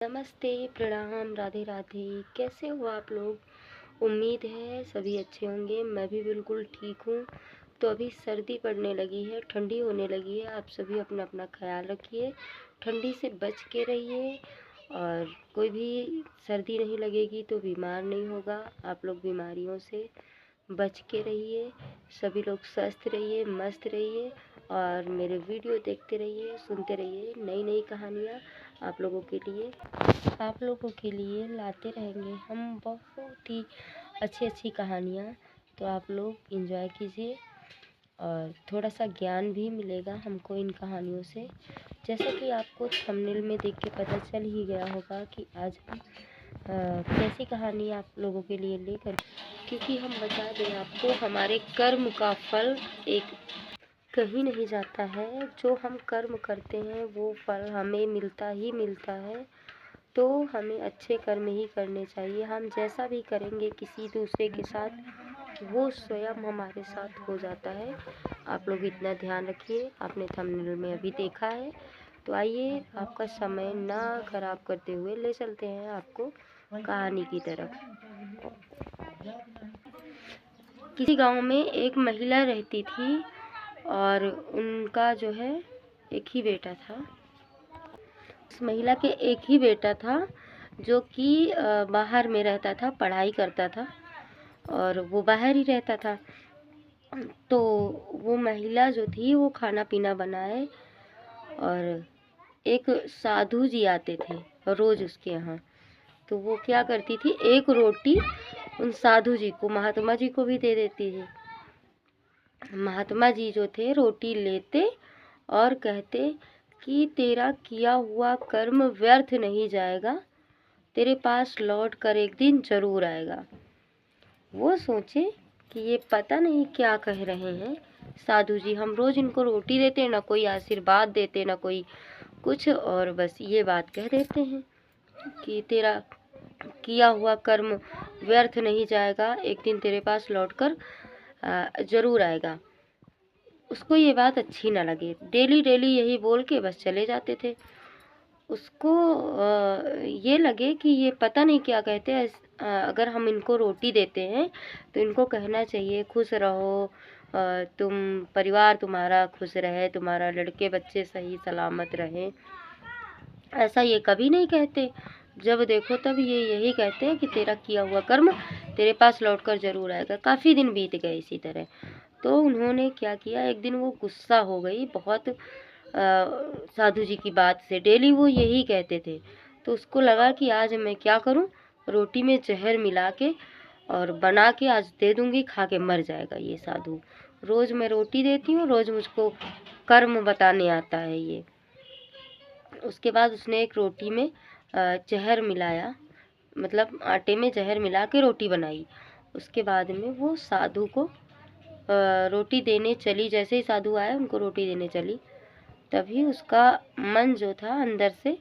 नमस्ते, प्रणाम, राधे राधे। कैसे हो आप लोग? उम्मीद है सभी अच्छे होंगे। मैं भी बिल्कुल ठीक हूँ। तो अभी सर्दी पड़ने लगी है, ठंडी होने लगी है। आप सभी अपना अपना ख्याल रखिए, ठंडी से बच के रहिए और कोई भी सर्दी नहीं लगेगी तो बीमार नहीं होगा। आप लोग बीमारियों से बच के रहिए, सभी लोग स्वस्थ रहिए, मस्त रहिए और मेरे वीडियो देखते रहिए, सुनते रहिए। नई नई कहानियाँ आप लोगों के लिए लाते रहेंगे हम, बहुत ही अच्छी अच्छी कहानियाँ। तो आप लोग एंजॉय कीजिए और थोड़ा सा ज्ञान भी मिलेगा हमको इन कहानियों से। जैसा कि आपको थंबनेल में देख के पता चल ही गया होगा कि आज हम कैसी कहानी आप लोगों के लिए लेकर, क्योंकि हम बता दें आपको, हमारे कर्म का फल एक कहीं नहीं जाता है। जो हम कर्म करते हैं वो फल हमें मिलता ही मिलता है। तो हमें अच्छे कर्म ही करने चाहिए। हम जैसा भी करेंगे किसी दूसरे के साथ, वो स्वयं हमारे साथ हो जाता है। आप लोग इतना ध्यान रखिए। आपने थंबनेल में अभी देखा है। तो आइए, आपका समय ना खराब करते हुए ले चलते हैं आपको कहानी की तरफ। किसी गांव में एक महिला रहती थी और उनका जो है एक ही बेटा था। उस महिला के एक ही बेटा था जो कि बाहर में रहता था, पढ़ाई करता था और वो बाहर ही रहता था। तो वो महिला जो थी वो खाना पीना बनाए और एक साधु जी आते थे रोज उसके यहाँ। तो वो क्या करती थी, एक रोटी उन साधु जी को, महात्मा जी को भी दे देती थी। महात्मा जी जो थे रोटी लेते और कहते कि तेरा किया हुआ कर्म व्यर्थ नहीं जाएगा, तेरे पास लौट कर एक दिन जरूर आएगा। वो सोचे कि ये पता नहीं क्या कह रहे हैं साधु जी, हम रोज इनको रोटी देते, ना कोई आशीर्वाद देते, ना कोई कुछ, और बस ये बात कह देते हैं कि तेरा किया हुआ कर्म व्यर्थ नहीं जाएगा, एक दिन तेरे पास लौटकर जरूर आएगा। उसको ये बात अच्छी ना लगे, डेली डेली यही बोल के बस चले जाते थे। उसको ये लगे कि ये पता नहीं क्या कहते हैं। अगर हम इनको रोटी देते हैं तो इनको कहना चाहिए खुश रहो, तुम परिवार तुम्हारा खुश रहे, तुम्हारा लड़के बच्चे सही सलामत रहे। ऐसा ये कभी नहीं कहते। जब देखो तब ये यही कहते हैं कि तेरा किया हुआ कर्म तेरे पास लौटकर जरूर आएगा। काफ़ी दिन बीत गए इसी तरह। तो उन्होंने क्या किया, एक दिन वो गुस्सा हो गई बहुत साधु जी की बात से। डेली वो यही कहते थे। तो उसको लगा कि आज मैं क्या करूं, रोटी में जहर मिला के और बना के आज दे दूंगी, खा के मर जाएगा ये साधु। रोज़ मैं रोटी देती हूँ, रोज़ मुझको कर्म बताने आता है ये। उसके बाद उसने एक रोटी में जहर मिलाया, मतलब आटे में जहर मिला के रोटी बनाई। उसके बाद में वो साधु को रोटी देने चली। जैसे ही साधु आए उनको रोटी देने चली, तभी उसका मन जो था अंदर से,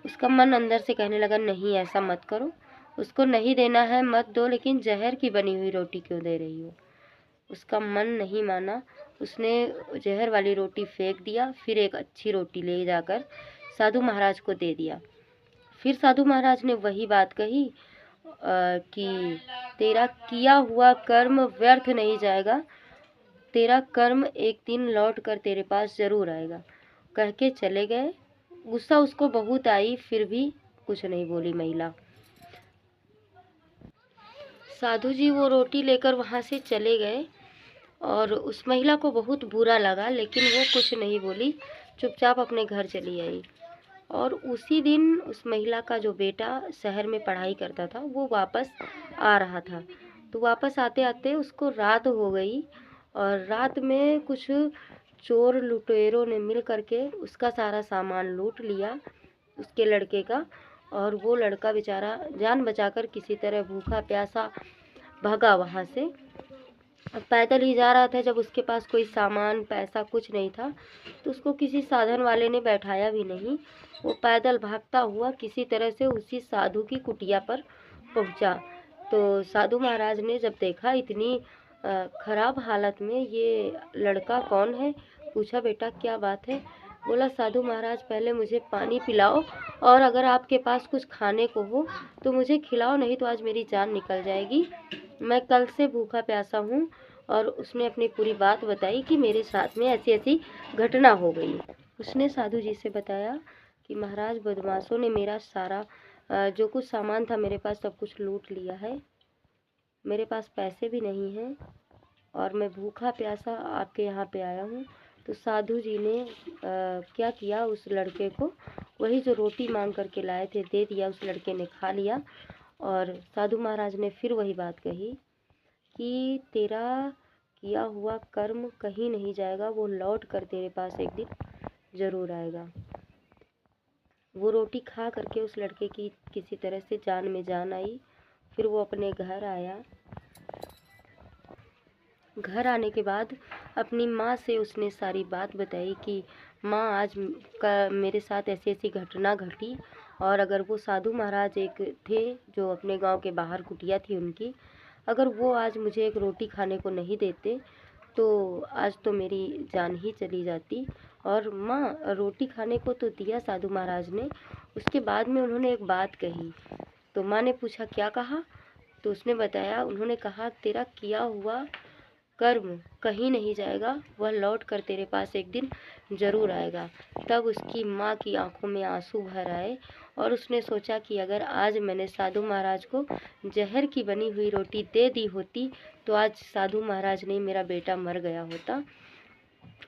उसका मन अंदर से कहने लगा नहीं ऐसा मत करो, उसको नहीं देना है मत दो, लेकिन जहर की बनी हुई रोटी क्यों दे रही हो। उसका मन नहीं माना, उसने जहर वाली रोटी फेंक दिया। फिर एक अच्छी रोटी ले जाकर साधु महाराज को दे दिया। फिर साधु महाराज ने वही बात कही कि तेरा किया हुआ कर्म व्यर्थ नहीं जाएगा, तेरा कर्म एक दिन लौट कर तेरे पास जरूर आएगा। कह के चले गए। गुस्सा उसको बहुत आई, फिर भी कुछ नहीं बोली महिला। साधु जी वो रोटी लेकर वहाँ से चले गए और उस महिला को बहुत बुरा लगा, लेकिन वो कुछ नहीं बोली, चुपचाप अपने घर चली आई। और उसी दिन उस महिला का जो बेटा शहर में पढ़ाई करता था वो वापस आ रहा था। तो वापस आते आते उसको रात हो गई और रात में कुछ चोर लुटेरों ने मिल करके उसका सारा सामान लूट लिया, उसके लड़के का। और वो लड़का बेचारा जान बचाकर किसी तरह भूखा प्यासा भागा वहाँ से। पैदल ही जा रहा था। जब उसके पास कोई सामान पैसा कुछ नहीं था तो उसको किसी साधन वाले ने बैठाया भी नहीं। वो पैदल भागता हुआ किसी तरह से उसी साधु की कुटिया पर पहुंचा। तो साधु महाराज ने जब देखा इतनी खराब हालत में ये लड़का कौन है, पूछा बेटा क्या बात है। बोला साधु महाराज पहले मुझे पानी पिलाओ और अगर आपके पास कुछ खाने को हो तो मुझे खिलाओ, नहीं तो आज मेरी जान निकल जाएगी, मैं कल से भूखा प्यासा हूँ। और उसने अपनी पूरी बात बताई कि मेरे साथ में ऐसी ऐसी घटना हो गई। उसने साधु जी से बताया कि महाराज बदमाशों ने मेरा सारा जो कुछ सामान था मेरे पास सब कुछ लूट लिया है, मेरे पास पैसे भी नहीं हैं और मैं भूखा प्यासा आपके यहाँ पे आया हूँ। तो साधु जी ने क्या किया, उस लड़के को वही जो रोटी मांग करके लाए थे दे दिया, उस लड़के ने खा लिया। और साधु महाराज ने फिर वही बात कही कि तेरा किया हुआ कर्म कहीं नहीं जाएगा, वो लौट कर तेरे पास एक दिन ज़रूर आएगा। वो रोटी खा करके उस लड़के की किसी तरह से जान में जान आई। फिर वो अपने घर आया। घर आने के बाद अपनी माँ से उसने सारी बात बताई कि माँ आज का मेरे साथ ऐसी ऐसी घटना घटी, और अगर वो साधु महाराज एक थे जो अपने गांव के बाहर कुटिया थी उनकी, अगर वो आज मुझे एक रोटी खाने को नहीं देते तो आज तो मेरी जान ही चली जाती। और माँ रोटी खाने को तो दिया साधु महाराज ने, उसके बाद में उन्होंने एक बात कही। तो माँ ने पूछा क्या कहा, तो उसने बताया, उन्होंने कहा तेरा किया हुआ कर्म कहीं नहीं जाएगा, वह लौट कर तेरे पास एक दिन ज़रूर आएगा। तब उसकी माँ की आंखों में आंसू भर आए और उसने सोचा कि अगर आज मैंने साधु महाराज को जहर की बनी हुई रोटी दे दी होती तो आज साधु महाराज नहीं मेरा बेटा मर गया होता।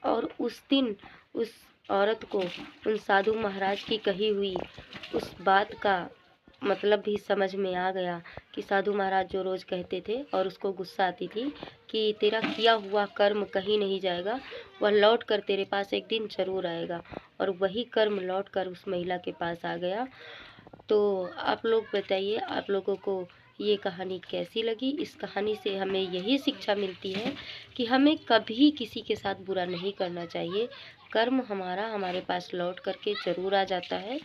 और उस दिन उस औरत को उन साधु महाराज की कही हुई उस बात का मतलब भी समझ में आ गया कि साधु महाराज जो रोज़ कहते थे, और उसको गुस्सा आती थी कि तेरा किया हुआ कर्म कहीं नहीं जाएगा, वह लौट कर तेरे पास एक दिन ज़रूर आएगा। और वही कर्म लौट कर उस महिला के पास आ गया। तो आप लोग बताइए, आप लोगों को ये कहानी कैसी लगी। इस कहानी से हमें यही शिक्षा मिलती है कि हमें कभी किसी के साथ बुरा नहीं करना चाहिए। कर्म हमारा हमारे पास लौट करके ज़रूर आ जाता है।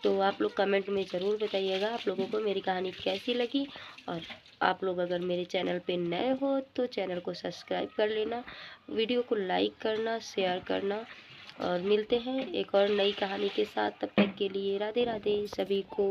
तो आप लोग कमेंट में ज़रूर बताइएगा आप लोगों को मेरी कहानी कैसी लगी। और आप लोग अगर मेरे चैनल पे नए हो तो चैनल को सब्सक्राइब कर लेना, वीडियो को लाइक करना, शेयर करना। और मिलते हैं एक और नई कहानी के साथ, तब तक के लिए राधे राधे सभी को।